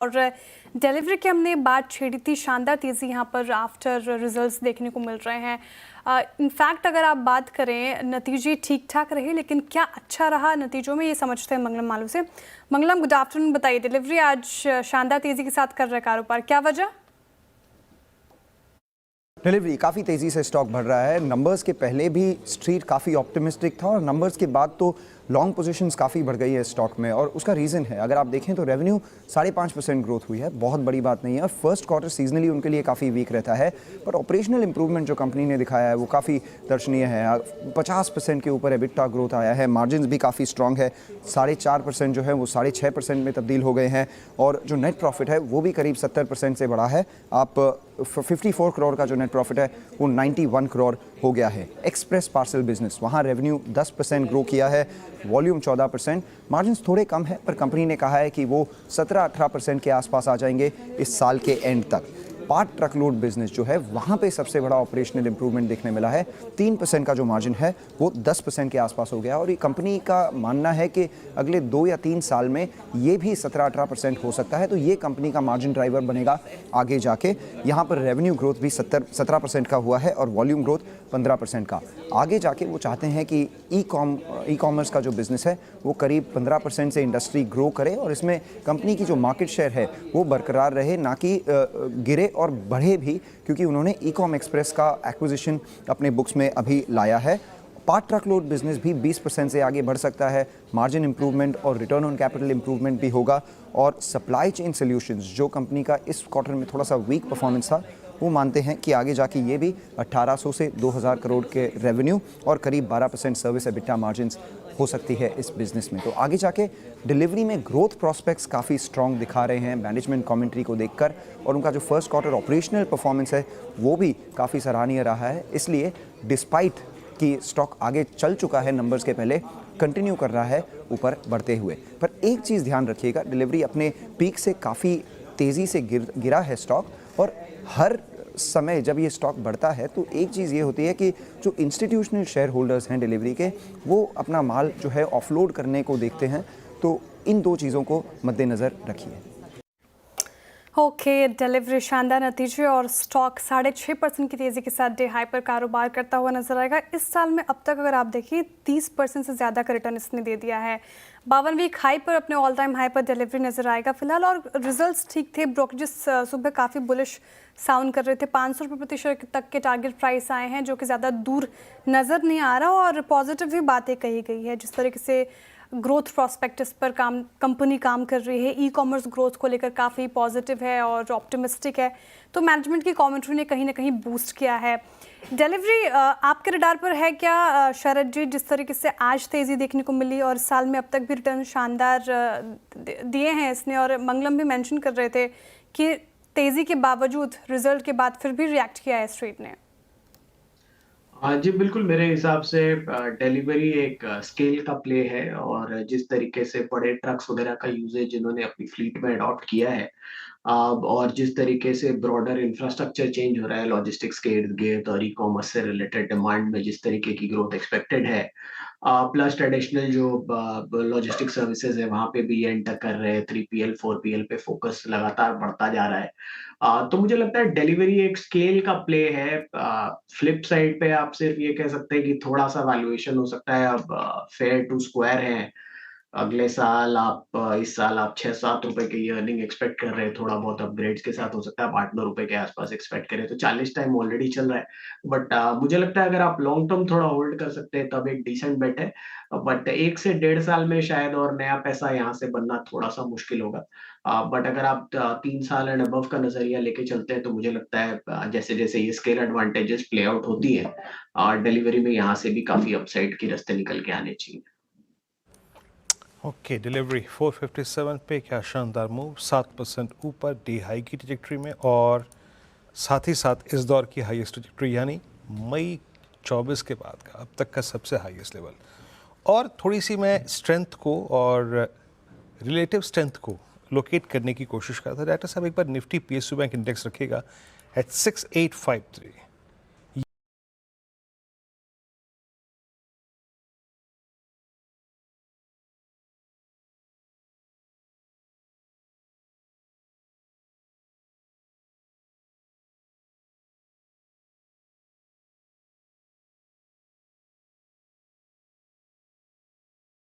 और डिलीवरी की हमने बात छेड़ी थी, शानदार तेज़ी यहाँ पर आफ्टर रिजल्ट्स देखने को मिल रहे हैं। इनफैक्ट अगर आप बात करें नतीजे ठीक ठाक रहे, लेकिन क्या अच्छा रहा नतीजों में, ये समझते हैं मंगलम मालू से। मंगलम, गुड आफ्टरनून। बताइए, डिलीवरी आज शानदार तेज़ी के साथ कर रहा है कारोबार, क्या वजह? डिलीवरी काफ़ी तेज़ी से स्टॉक बढ़ रहा है। नंबर्स के पहले भी स्ट्रीट काफ़ी ऑप्टिमिस्टिक था और नंबर्स के बाद तो लॉन्ग पोजीशंस काफ़ी बढ़ गई है स्टॉक में, और उसका रीज़न है, अगर आप देखें तो रेवेन्यू 5.5% ग्रोथ हुई है, बहुत बड़ी बात नहीं है। और फर्स्ट क्वार्टर सीजनली उनके लिए काफ़ी वीक रहता है, पर ऑपरेशनल इंप्रूवमेंट जो कंपनी ने दिखाया है वो काफ़ी दर्शनीय है। 50% के ऊपर एबिटा ग्रोथ आया है, मार्जिन भी काफ़ी स्ट्रॉन्ग है, 4.5% जो है वो 6.5% में तब्दील हो गए हैं, और जो नेट प्रॉफिट है वो भी करीब 70% से बढ़ा है। आप 54 करोड़ का जो नेट प्रॉफिट है वो 91 करोड़ हो गया है। एक्सप्रेस पार्सल बिजनेस, वहाँ रेवेन्यू 10% ग्रो किया है, वॉल्यूम 14%, मार्जिन थोड़े कम है, पर कंपनी ने कहा है कि वो 17-18% के आसपास आ जाएंगे इस साल के एंड तक। पार्ट ट्रकलोड बिजनेस जो है वहाँ पे सबसे बड़ा ऑपरेशनल इंप्रूवमेंट देखने मिला है, 3% का जो मार्जिन है वो 10% के आसपास हो गया, और ये कंपनी का मानना है कि अगले 2 या 3 साल में ये भी 17-18% हो सकता है, तो ये कंपनी का मार्जिन ड्राइवर बनेगा आगे जाके। यहाँ पर रेवेन्यू ग्रोथ भी 17% का हुआ है और वॉल्यूम ग्रोथ 15% का। आगे जाके वो चाहते हैं कि ई कॉमर्स का जो बिज़नेस है वो करीब 15% से इंडस्ट्री ग्रो करे, और इसमें कंपनी की जो मार्केट शेयर है वो बरकरार रहे, ना कि गिरे और बढ़े भी, क्योंकि उन्होंने ई-कॉम एक्सप्रेस का एक्विजिशन अपने बुक्स में अभी लाया है। पार्ट ट्रक लोड बिजनेस भी 20% से आगे बढ़ सकता है, मार्जिन इंप्रूवमेंट और रिटर्न ऑन कैपिटल इंप्रूवमेंट भी होगा। और सप्लाई चेन सॉल्यूशंस जो कंपनी का इस क्वार्टर में थोड़ा सा वीक परफॉर्मेंस था, वो मानते हैं कि आगे जाके ये भी 1800 से 2000 करोड़ के रेवेन्यू और करीब 12% सर्विस एबिटा मार्जिन्स हो सकती है इस बिज़नेस में। तो आगे जाके डिलीवरी में ग्रोथ प्रॉस्पेक्ट्स काफ़ी स्ट्रॉन्ग दिखा रहे हैं मैनेजमेंट कमेंट्री को देखकर, और उनका जो फर्स्ट क्वार्टर ऑपरेशनल परफॉर्मेंस है वो भी काफ़ी सराहनीय रहा है। इसलिए डिस्पाइट कि स्टॉक आगे चल चुका है नंबर्स के पहले, कंटिन्यू कर रहा है ऊपर बढ़ते हुए। पर एक चीज़ ध्यान रखिएगा, डिलीवरी अपने पीक से काफ़ी तेज़ी से गिरा है स्टॉक, और हर समय जब ये स्टॉक बढ़ता है तो एक चीज़ ये होती है कि जो इंस्टीट्यूशनल शेयर होल्डर्स हैं डिलीवरी के, वो अपना माल जो है ऑफलोड करने को देखते हैं, तो इन 2 चीज़ों को मद्देनज़र रखिए। ओके, डिलीवरी शानदार नतीजे और स्टॉक 6.5% की तेज़ी के साथ डे हाई पर कारोबार करता हुआ नजर आएगा। इस साल में अब तक अगर आप देखिए 30% से ज़्यादा का रिटर्न इसने दे दिया है। 52 वीक हाई पर, अपने ऑल टाइम हाई पर डिलीवरी नजर आएगा फिलहाल, और रिजल्ट्स ठीक थे। ब्रोकरेजेस सुबह काफ़ी बुलिश साउंड कर रहे थे, 500 रुपये प्रति शेयर तक के टारगेट प्राइस आए हैं, जो कि ज़्यादा दूर नज़र नहीं आ रहा, और पॉजिटिव भी बातें कही गई है। जिस तरीके से ग्रोथ प्रॉस्पेक्टस पर कंपनी काम कर रही है, ई कॉमर्स ग्रोथ को लेकर काफ़ी पॉजिटिव है और ऑप्टिमिस्टिक है, तो मैनेजमेंट की कमेंट्री ने कहीं ना कहीं बूस्ट किया है। डिलीवरी आपके रडार पर है क्या शरद जी? जिस तरीके से आज तेज़ी देखने को मिली और साल में अब तक भी रिटर्न शानदार दिए हैं इसने, और मंगलम भी मेंशन कर रहे थे कि तेज़ी के बावजूद रिजल्ट के बाद फिर भी रिएक्ट किया है स्ट्रीट ने। हाँ जी, बिल्कुल मेरे हिसाब से डिलीवरी एक स्केल का प्ले है, और जिस तरीके से बड़े ट्रक्स वगैरह का यूजेज इन्होंने अपनी फ्लीट में अडॉप्ट किया है, और जिस तरीके से ब्रॉडर इंफ्रास्ट्रक्चर चेंज हो रहा है लॉजिस्टिक्स के इर्द-गिर्द, और ई-कॉमर्स से रिलेटेड डिमांड में जिस तरीके की ग्रोथ एक्सपेक्टेड है, प्लस ट्रेडिशनल जो लॉजिस्टिक सर्विसेज है वहाँ पे भी ये एंटर कर रहे हैं, 3PL 4PL पे फोकस लगातार बढ़ता जा रहा है। तो मुझे लगता है डिलीवरी एक स्केल का प्ले है। फ्लिप साइड पे आप सिर्फ ये कह सकते हैं कि थोड़ा-सा वैल्यूएशन हो सकता है अब फेयर टू स्क्वायर है। अगले साल इस साल आप 6-7 रुपए की अर्निंग एक्सपेक्ट कर रहे हैं, थोड़ा बहुत अपग्रेड्स के साथ हो सकता है आप 8-9 रुपए के आसपास एक्सपेक्ट करें, तो 40 टाइम ऑलरेडी चल रहा है। बट मुझे लगता है अगर आप लॉन्ग टर्म थोड़ा होल्ड कर सकते हैं तब एक डिसेंट बेट है। बट 1 से 1.5 साल में शायद और नया पैसा यहाँ से बनना थोड़ा-सा मुश्किल होगा। बट अगर आप 3 साल एंड अबव का नज़रिया लेके चलते हैं तो मुझे लगता है जैसे-जैसे ये स्केल एडवांटेजेस प्ले आउट होती है, डिलीवरी में यहाँ से भी काफ़ी अपसाइड के रास्ते निकल के आने चाहिए। ओके, डिलीवरी 457 पे क्या शानदार मूव, 7% ऊपर डे हाई की ट्रजेक्टरी में, और साथ ही साथ इस दौर की हाईएस्ट ट्रजेक्टरी यानी मई 24 के बाद का अब तक का सबसे हाईएस्ट लेवल। और थोड़ी सी मैं स्ट्रेंथ को और रिलेटिव स्ट्रेंथ को लोकेट करने की कोशिश करता था। डायरेक्टर साहब एक बार निफ्टी PSU बैंक इंडेक्स रखेगा एट 6853।